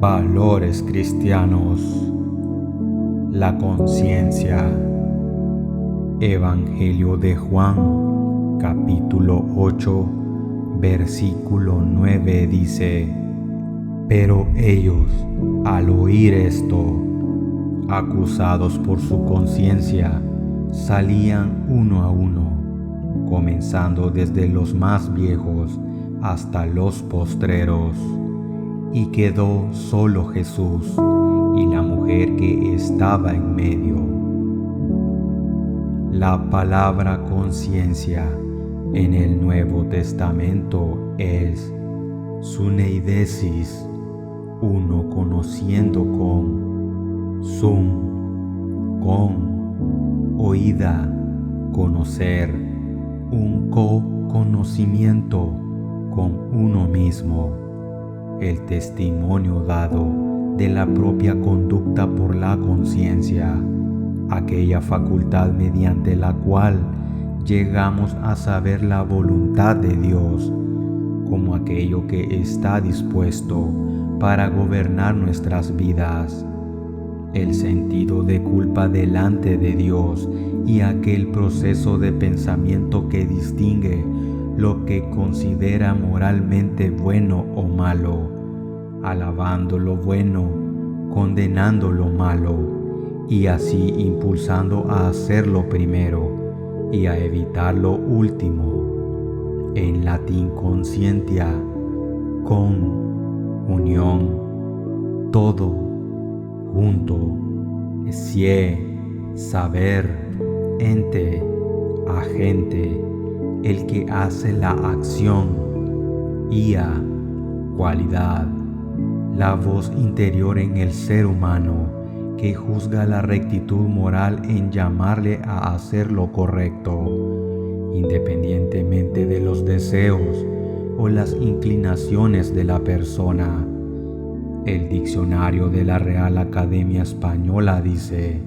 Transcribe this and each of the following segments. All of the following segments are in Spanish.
Valores cristianos. La conciencia. Evangelio de Juan, capítulo 8, versículo 9 dice: Pero ellos, al oír esto, acusados por su conciencia, salían uno a uno, comenzando desde los más viejos hasta los postreros. Y quedó solo Jesús y la mujer que estaba en medio. La palabra conciencia en el Nuevo Testamento es suneidesis, uno conociendo con, sun, con, oída, conocer, un co-conocimiento con uno mismo. El testimonio dado de la propia conducta por la conciencia, aquella facultad mediante la cual llegamos a saber la voluntad de Dios como aquello que está dispuesto para gobernar nuestras vidas, el sentido de culpa delante de Dios y aquel proceso de pensamiento que distingue lo que considera moralmente bueno o malo, alabando lo bueno, condenando lo malo, y así impulsando a hacer lo primero y a evitar lo último. En latín conscientia, con, unión, todo, junto, sie, saber, ente, agente, el que hace la acción, ia, cualidad, la voz interior en el ser humano que juzga la rectitud moral en llamarle a hacer lo correcto, independientemente de los deseos o las inclinaciones de la persona. El diccionario de la Real Academia Española dice: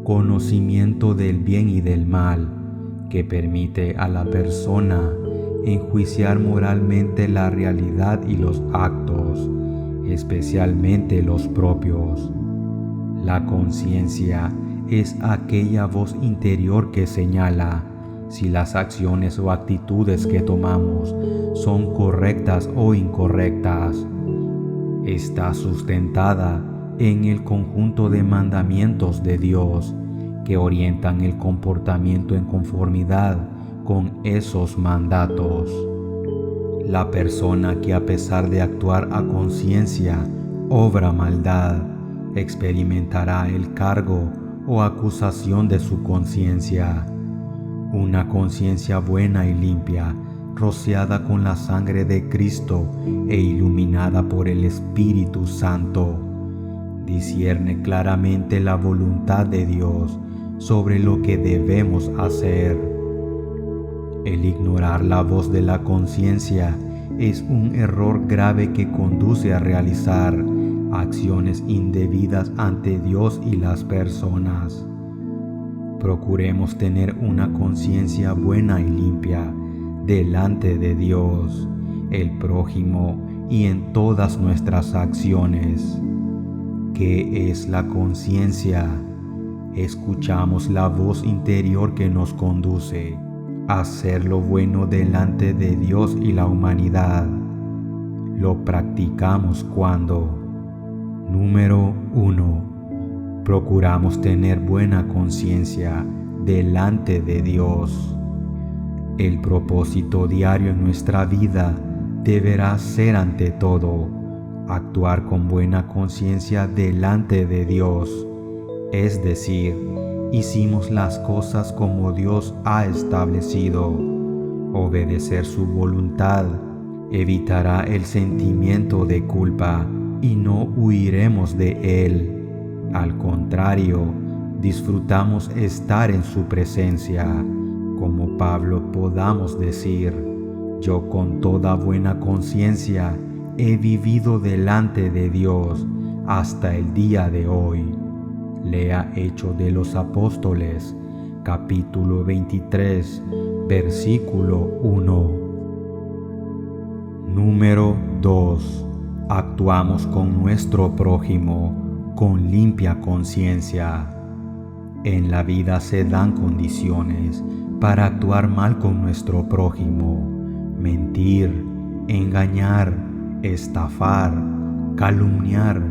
conocimiento del bien y del mal, que permite a la persona enjuiciar moralmente la realidad y los actos, especialmente los propios. La conciencia es aquella voz interior que señala si las acciones o actitudes que tomamos son correctas o incorrectas. Está sustentada en el conjunto de mandamientos de Dios que orientan el comportamiento en conformidad con esos mandatos. La persona que, a pesar de actuar a conciencia, obra maldad, experimentará el cargo o acusación de su conciencia. Una conciencia buena y limpia, rociada con la sangre de Cristo e iluminada por el Espíritu Santo, discierne claramente la voluntad de Dios sobre lo que debemos hacer. El ignorar la voz de la conciencia es un error grave que conduce a realizar acciones indebidas ante Dios y las personas. Procuremos tener una conciencia buena y limpia delante de Dios, el prójimo y en todas nuestras acciones. ¿Qué es la conciencia? Escuchamos la voz interior que nos conduce a hacer lo bueno delante de Dios y la humanidad. Lo practicamos cuando: número 1. Procuramos tener buena conciencia delante de Dios. El propósito diario en nuestra vida deberá ser, ante todo, actuar con buena conciencia delante de Dios, es decir, hicimos las cosas como Dios ha establecido. Obedecer su voluntad evitará el sentimiento de culpa y no huiremos de él. Al contrario, disfrutamos estar en su presencia. Como Pablo podamos decir: yo con toda buena conciencia he vivido delante de Dios hasta el día de hoy. Lea Hechos de los Apóstoles, capítulo 23, versículo 1. Número 2. Actuar actuamos con nuestro prójimo con limpia conciencia. En la vida se dan condiciones para actuar mal con nuestro prójimo, mentir, engañar, estafar, calumniar,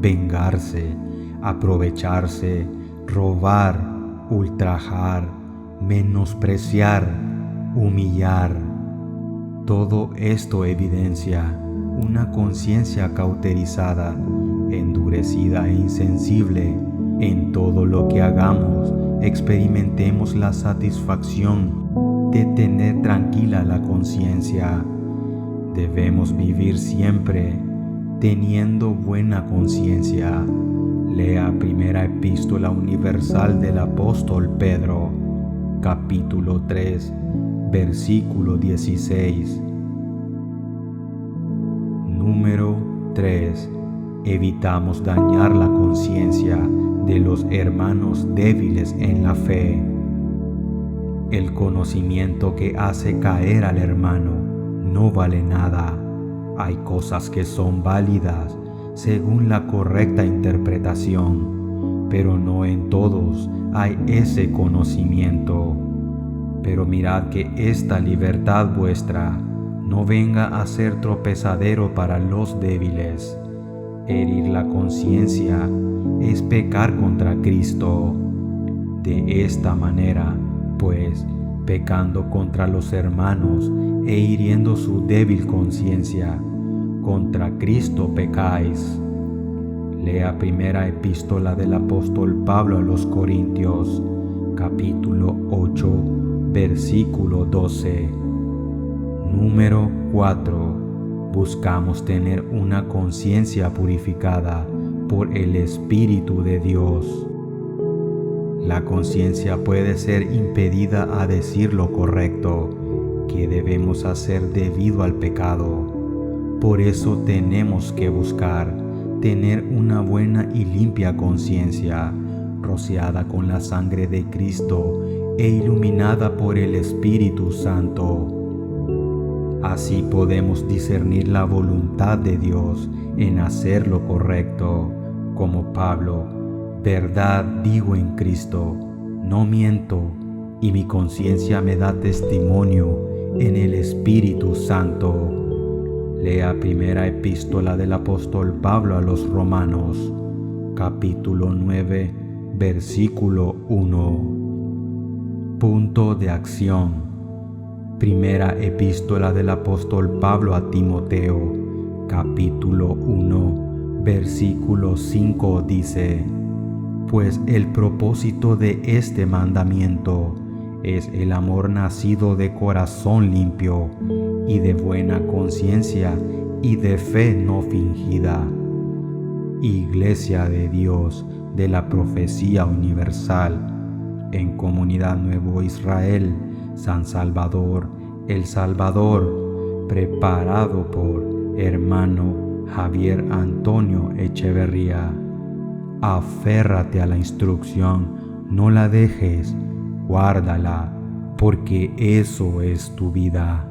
vengarse, aprovecharse, robar, ultrajar, menospreciar, humillar. Todo esto evidencia una conciencia cauterizada, endurecida e insensible. En todo lo que hagamos, experimentemos la satisfacción de tener tranquila la conciencia. Debemos vivir siempre teniendo buena conciencia. Lea Primera Epístola Universal del Apóstol Pedro, capítulo 3, versículo 16. Número 3. Evitamos dañar la conciencia de los hermanos débiles en la fe. El conocimiento que hace caer al hermano no vale nada. Hay cosas que son válidas según la correcta interpretación, pero no en todos hay ese conocimiento. Pero mirad que esta libertad vuestra no venga a ser tropezadero para los débiles. Herir la conciencia es pecar contra Cristo. De esta manera, pues, pecando contra los hermanos e hiriendo su débil conciencia, contra Cristo pecáis. Lea Primera Epístola del Apóstol Pablo a los Corintios, capítulo 8, versículo 12. Número 4. Buscamos tener una conciencia purificada por el Espíritu de Dios. La conciencia puede ser impedida a decir lo correcto que debemos hacer debido al pecado. Por eso tenemos que buscar tener una buena y limpia conciencia, rociada con la sangre de Cristo e iluminada por el Espíritu Santo. Así podemos discernir la voluntad de Dios en hacer lo correcto, como Pablo: verdad digo en Cristo, no miento, y mi conciencia me da testimonio en el Espíritu Santo. Lea Primera Epístola del Apóstol Pablo a los Romanos, capítulo 9, versículo 1. Punto de acción. Primera Epístola del Apóstol Pablo a Timoteo, capítulo 1, versículo 5 dice: Pues el propósito de este mandamiento es el amor nacido de corazón limpio y de buena conciencia y de fe no fingida. Iglesia de Dios de la Profecía Universal, en Comunidad Nuevo Israel, San Salvador, El Salvador, preparado por hermano Javier Antonio Echeverría. Aférrate a la instrucción, no la dejes, guárdala, porque eso es tu vida.